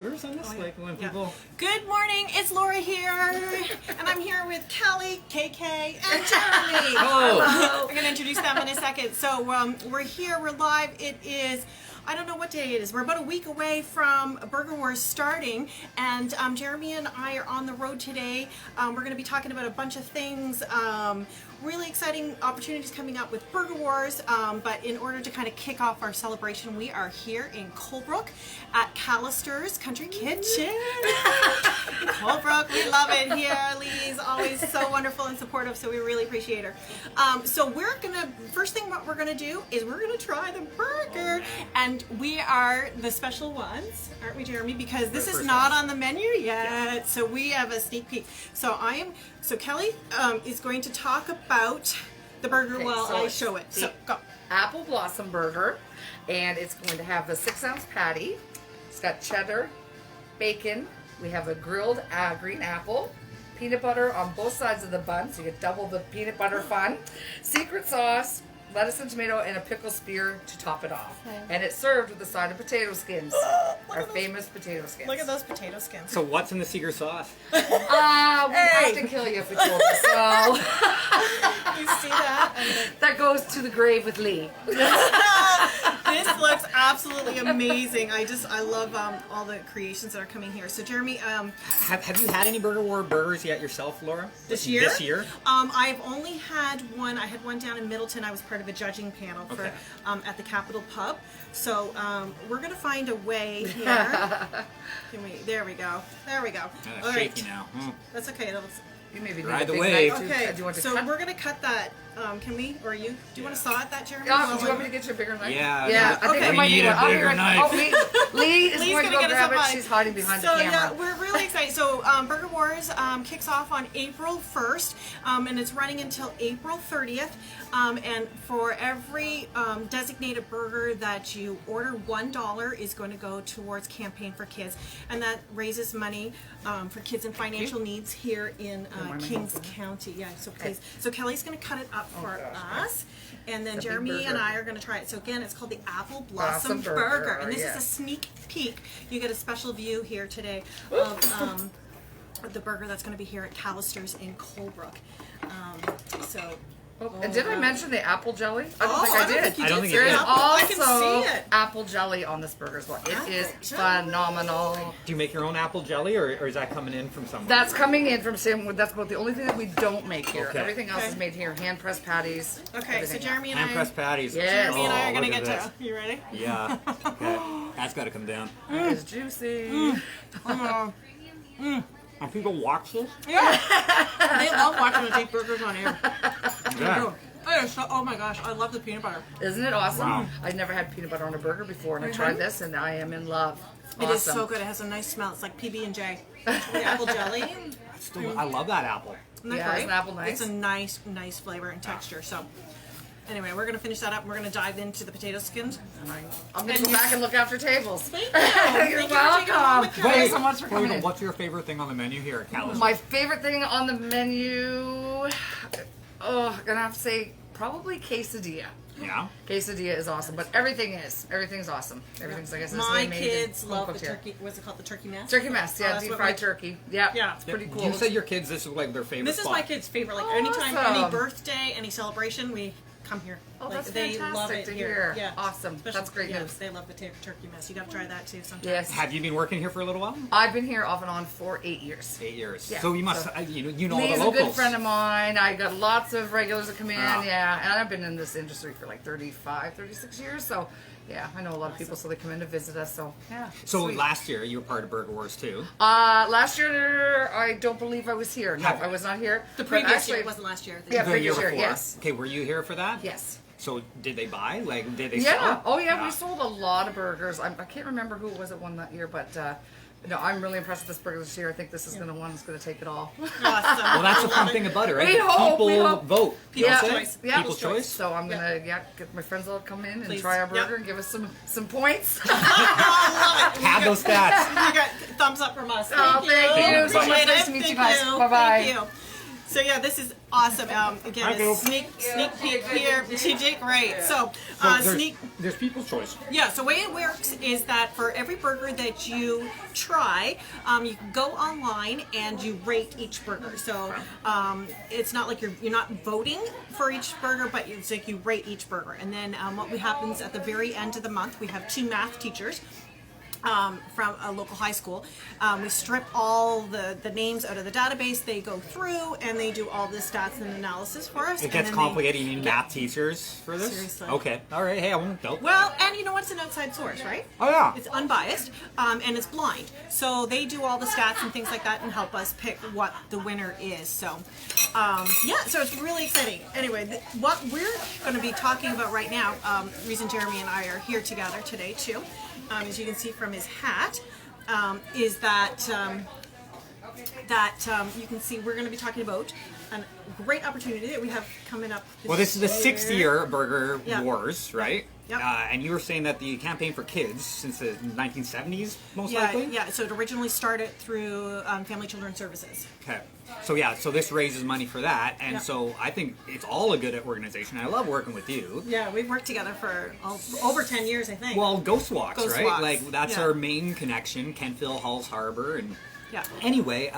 Where's on this? Like when people. Good morning, it's Laura here, and I'm here with Kelly, KK, and Jeremy. Hello. We're going to introduce them in a second. So we're here, we're live. It is, I don't know what day it is. We're about a week away from Burger Wars starting, and Jeremy and I are on the road today. We're going to be talking about a bunch of things. Really exciting opportunities coming up with Burger Wars, but in order to kind of kick off our celebration, we are here in Colebrook at Callister's Country Kitchen. In Colebrook, we love it here. Lee's always so wonderful and supportive, so we really appreciate her. So we're gonna, first thing what we're gonna do is we're gonna try the burger, and we are the special ones, aren't we, Jeremy? Because this is not on the menu yet, so we have a sneak peek. So Kelly is going to talk about the burger while I show it. So go. Apple Blossom Burger, and it's going to have the 6-ounce patty. It's got cheddar, bacon. We have a grilled green apple, peanut butter on both sides of the bun, so you get double the peanut butter fun. Secret sauce, lettuce and tomato, and a pickle spear to top it off. Okay. And it's served with a side of potato skins, our famous potato skins. Look at those potato skins. So what's in the secret sauce? We'd have to kill you if we told you. So You see that? that goes to the grave with Lee. This looks absolutely amazing. I love all the creations that are coming here. So Jeremy, Have you had any Burger War burgers yet yourself, Laura? This year? This year? I've only had one. I had one down in Middleton. I was part of a judging panel for at the Capitol Pub. So we're gonna find a way here. There we go. There we go. All Shaky right. now. That's okay. You maybe need Ride a the big wave. knife, too. Okay. Do you want to So cut? we're gonna cut that. Can we or you? Do you want to saw at that, Jeremy? Oh, do you want me to get you a bigger knife? Yeah. Yeah, I think Okay. I might We need need a one. I'll be bigger right- knife. Oh, Lee is Lee's going to gonna go get us grab a it. bite. She's hiding behind So the camera. yeah, we're really excited. So Burger Wars kicks off on April 1st, and it's running until April 30th. And for every designated burger that you order, $1 is going to go towards Campaign for Kids, and that raises money for kids in financial needs here in Kings County. Yeah, so please. So Kelly's going to cut it up for us. And then Jeremy and I are going to try it. So again, it's called the Apple Blossom Burger. And this is a sneak peek. You get a special view here today of the burger that's going to be here at Callister's in Colebrook. And did I mention the apple jelly? I don't think I did. I don't think There you is did. I can also see it. apple jelly on this burger as well. It is phenomenal. Do you make your own apple jelly, or is that coming in from somewhere? That's coming in from Sam. That's about the only thing that we don't make here. Okay. Everything else Okay. is made here. Hand pressed patties. Okay, so everything. Jeremy and Hand pressed patties. Yes. Jeremy and I are Oh, going to look get at to. You ready? this. Yeah. Okay. That's got to come down. It is juicy. And people watch this? Yeah. They love watching us eat burgers on here. Yeah. Oh my gosh, I love the peanut butter. Isn't it awesome? Wow. I've never had peanut butter on a burger before, and I tried this, and I am in love. It is Awesome. so good. It has a nice smell. It's like PB&J. The apple jelly. I love that apple. Isn't that Yeah, great? isn't apple nice? It's a nice flavor and texture. So, anyway, we're gonna finish that up. And we're gonna dive into the potato skins. I'm going to go back and look after tables. Thank you. You're Thank you for taking a moment, welcome. Kelly. Thank you so much for Before we coming go, in. what's your favorite thing on the menu here at Callister's? My favorite thing on the menu, I'm going to have to say probably quesadilla. Yeah. Quesadilla is awesome, but everything's awesome. Everything's, like I said, My made kids and love cooked the here. turkey. What's it called? The turkey mess. Turkey mess, yeah, that's deep what fried my- turkey. Yeah, Yeah. it's pretty cool. You said your kids, this is like their favorite This is spot. my kids' favorite. Like anytime, Awesome. any birthday, any celebration, we come here. Oh, like, that's they fantastic love it to here. hear. Yeah. Awesome. That's great news. They love the turkey mess. You got to try that too sometime. Yes. Have you been working here for a little while? I've been here off and on for 8 years. 8 years. Yeah. So you must, So- you know all Lee's the a locals. good friend of mine. I got lots of regulars that come in, Wow. yeah. And I've been in this industry for like 35, 36 years. So, yeah, I know a lot of people, so they come in to visit us. So, yeah. So sweet. last year you were part of Burger Wars too. Last year, I don't believe I was here. No, Have- I was not here. The But previous actually, year, it wasn't last year. Yeah, The previous year year, before. yes. Okay, were you here for that? Yes. So did they buy? Like, did they Yeah. sell? Oh, yeah. We sold a lot of burgers. I can't remember who was it won that year, but no, I'm really impressed with this burger this year. I think this is gonna one that's gonna take it all. Awesome. Well, that's the fun thing about it, right? We hope, People we hope. vote. People's Yeah. choice. Yeah. People's choice. So I'm gonna get my friends all come in and Please. try our burger Yep. and give us some points. I love it. Have those stats. You got thumbs up from us. Oh, thank you. So Appreciate much nice it. to meet you Thank guys. Bye-bye. Thank you. So yeah, this is awesome. Again, a sneak peek here. She did great. So there's people's choice. Yeah, so the way it works is that for every burger that you try, you can go online and you rate each burger. So it's not like you're not voting for each burger, but it's like you rate each burger. And then what happens at the very end of the month, we have 2 math teachers from a local high school. We strip all the names out of the database. They go through and they do all the stats and analysis for us. It gets complicated. You need math teachers for this? Seriously. Okay. All right. Hey, I won't doubt. Well, and you know what? It's an outside source, right? Oh, yeah. It's unbiased, and it's blind. So they do all the stats and things like that and help us pick what the winner is. So, yeah, so it's really exciting. Anyway, what we're going to be talking about right now, the reason Jeremy and I are here together today, too, as you can see from his hat, is that you can see we're going to be talking about a great opportunity that we have coming up. This is the 6th year Burger Yeah. Wars, right? Yep. And you were saying that the campaign for kids since the 1970s, most Yeah, likely? yeah. So it originally started through Family Children Services. Okay. So this raises money for that, and Yep. so I think it's all a good organization. I love working with you. Yeah, we've worked together for over 10 years, I think. Well, Ghost Walks, Ghost right? Walks, Like, that's yeah. our main connection, Kentville, Halls Harbor, and... Yeah. Anyway,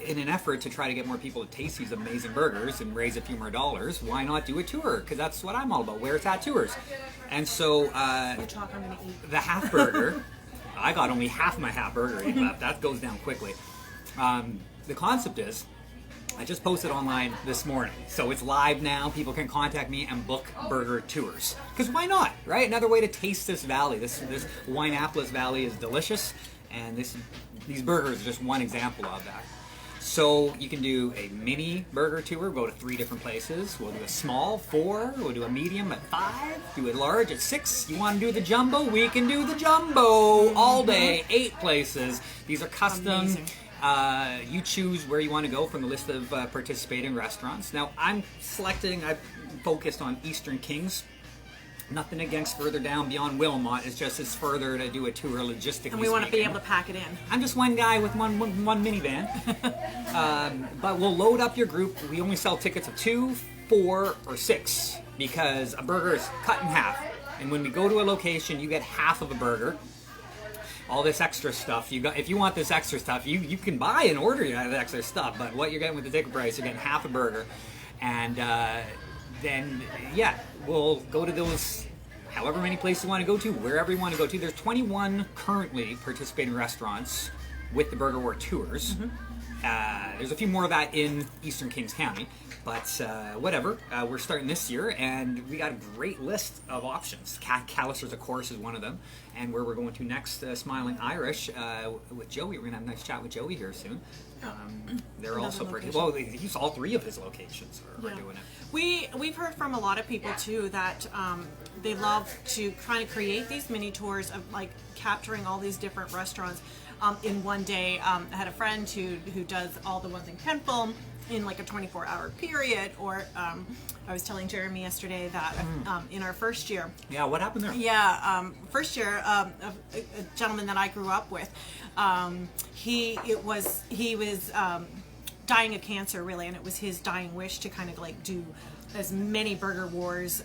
in an effort to try to get more people to taste these amazing burgers and raise a few more dollars, why not do a tour? Because that's what I'm all about. Where's at tours? And so You talk, I'm going to eat. the half burger, I got only half my half burger left. That goes down quickly. The concept is, I just posted online this morning, so it's live now. People can contact me and book burger tours. Because why not, right? Another way to taste this valley. This Wineapolis Valley is delicious, and these burgers are just one example of that. So you can do a mini burger tour, go to 3 different places. We'll do a small, 4. We'll do a medium at 5. Do a large at 6. You want to do the jumbo? We can do the jumbo all day, 8 places. These are custom. Amazing. You choose where you want to go from the list of participating restaurants. Now I've focused on Eastern Kings. Nothing against further down beyond Wilmot. It's just it's further to do a tour logistically. And we want to be speaking. able to pack it in. I'm just one guy with one minivan. But we'll load up your group. We only sell tickets of 2, 4, or 6 because a burger is cut in half. And when we go to a location, you get half of a burger. All this extra stuff if you want this extra stuff, you can buy and order that extra stuff. But what you're getting with the ticket price, you're getting half a burger, and then we'll go to those however many places you want to go to, wherever you want to go to. There's 21 currently participating restaurants with the Burger War tours. There's a few more of that in Eastern Kings County, but whatever. We're starting this year, and we got a great list of options. Callister's, of course, is one of them, and where we're going to next, Smiling Irish with Joey. We're gonna have a nice chat with Joey here soon. They're also pretty well. He's all 3 of his locations are doing it. We've heard from a lot of people too that they love to kind of create these mini tours of like capturing all these different restaurants in one day. I had a friend who does all the ones in Kentville in like a 24-hour period, or I was telling Jeremy yesterday that in our first year. Yeah, what happened there? Yeah, first year, a gentleman that I grew up with, he was dying of cancer really, and it was his dying wish to kind of like do as many burgers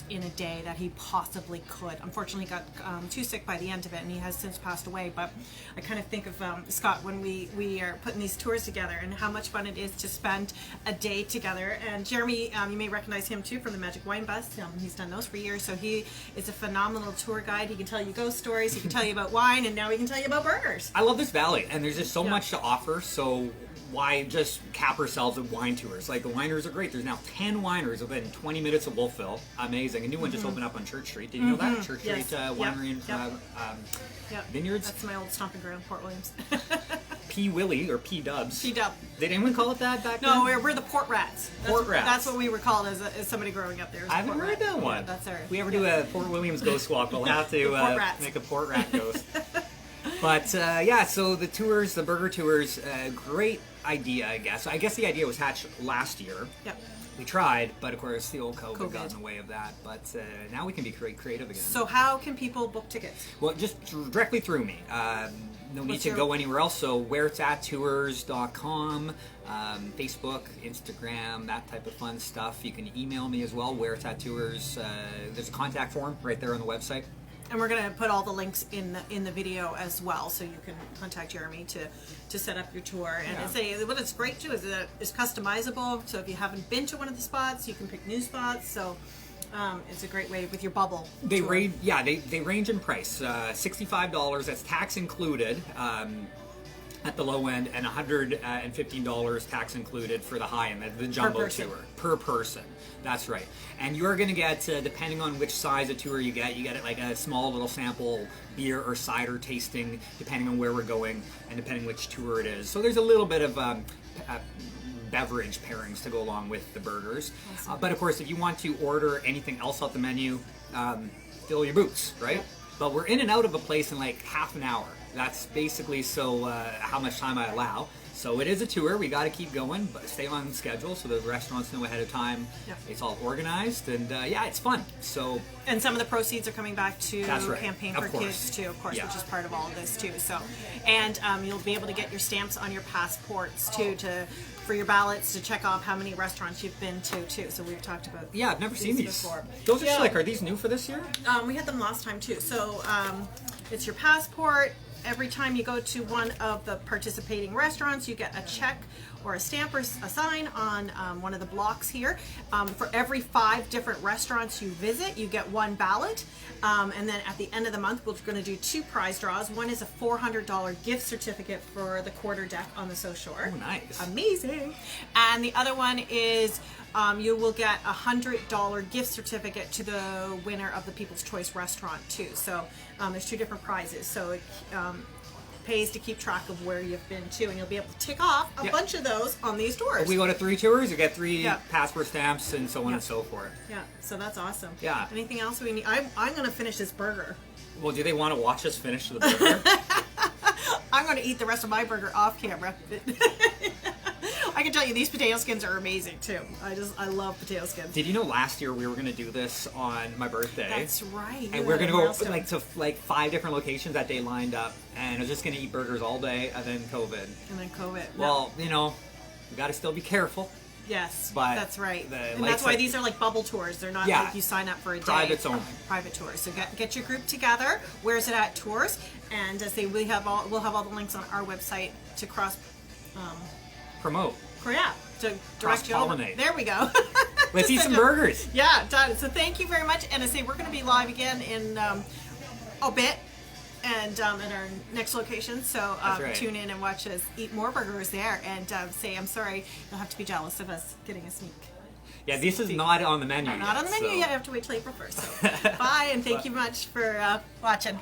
in a day that he possibly could. Unfortunately, got too sick by the end of it, and he has since passed away. But I kind of think of Scott when we are putting these tours together, and how much fun it is to spend a day together. And Jeremy, you may recognize him too from the Magic Wine Bus. He's done those for years, so he is a phenomenal tour guide. He can tell you ghost stories, he can tell you about wine, and now he can tell you about burgers. I love this valley, and there's just so much to offer. So why just cap ourselves with wine tours? Like, the wineries are great. There's now 10 wineries within 20 minutes of Wolfville. Amazing. A new one just opened up on Church Street. Did you know that? Church Yes. Street Winery and Vineyards. That's my old stomping ground, Port Williams. P. Willie or P. Dubs. P-Dub. Did anyone call it that back No, then? we're the Port Rats. Port Rats. That's what we were called as somebody growing up there. I haven't heard that one. Yeah, that's our. If we ever do a Port Williams ghost walk, we'll have to Port Rats. make a Port Rat ghost. But so the tours, the burger tours, great idea, I guess. I guess the idea was hatched last year. Yep. We tried, but of course the old COVID got in the way of that. But now we can be creative again. So how can people book tickets? Well, just directly through me. no need What's to your- go anywhere else. So whereit'sattours.com, Facebook, Instagram, that type of fun stuff. You can email me as well, whereit'sattours. There's a contact form right there on the website. And we're going to put all the links in the video as well, so you can contact Jeremy to set up your tour. And Yeah. say what it's great too is that it's customizable. So if you haven't been to one of the spots, you can pick new spots. So it's a great way with your bubble. They tour. range, yeah, they range in price. $65, that's tax included at the low end, and $115 tax included for the high end, the jumbo person. tour per person. That's right. And you're going to get, depending on which size of tour you get it like a small little sample beer or cider tasting, depending on where we're going and depending which tour it is. So there's a little bit of beverage pairings to go along with the burgers. Awesome. But of course, if you want to order anything else off the menu, fill your boots, right? Yep. But we're in and out of a place in like half an hour. That's basically how much time I allow. So it is a tour. We got to keep going, but stay on schedule so the restaurants know ahead of time. Yep. It's all organized, and yeah, it's fun. So And some of the proceeds are coming back to That's right. Campaign Of for course. Kids too, of course, Yeah. which is part of all of this too. So, and you'll be able to get your stamps on your passports too, for your ballots to check off how many restaurants you've been to too. So we've talked about yeah, I've never seen these. before. Those are Yeah. slick. Are these new for this year? We had them last time too. So it's your passport. Every time you go to one of the participating restaurants, you get a check or a stamp or a sign on one of the blocks here. For every 5 different restaurants you visit, you get 1 ballot. And then at the end of the month, we're going to do 2 prize draws. One is a $400 gift certificate for the quarter deck on the South Shore. Oh, nice. Amazing. And the other one is you will get a $100 gift certificate to the winner of the People's Choice restaurant too. So there's 2 different prizes. So it pays to keep track of where you've been to, and you'll be able to tick off a Yeah. bunch of those on these tours. If we go to 3 tours, you get 3 Yeah. passport stamps and so on Yeah. and so forth. Yeah, so that's awesome. Yeah. Anything else we need? I'm going to finish this burger. Well, do they want to watch us finish the burger? I'm going to eat the rest of my burger off camera. I can tell you these potato skins are amazing too. I love potato skins. Did you know last year we were going to do this on my birthday? That's right. And we're gonna go like to 5 different locations that day lined up, and I was just gonna eat burgers all day, and then COVID. And then COVID. Well, you know, we gotta still be careful. Yes, but that's right. the And lights that's why are- these are like bubble tours. They're not Yeah. like you sign up for a day. Privates only. Private tours. So get your group together. Where's it at tours? And as they we'll have all the links on our website to Promote. to direct you over. Cross-pollinate. There we go. Let's eat some burgers. Yeah, done. So thank you very much. And I say we're going to be live again in a bit, and at our next location. So That's right. tune in and watch us eat more burgers there. And say I'm sorry, you'll have to be jealous of us getting a sneak. Yeah, this is not on the menu. Not on the menu so. yet. You have to wait till April 1st. So bye, and thank you much for watching.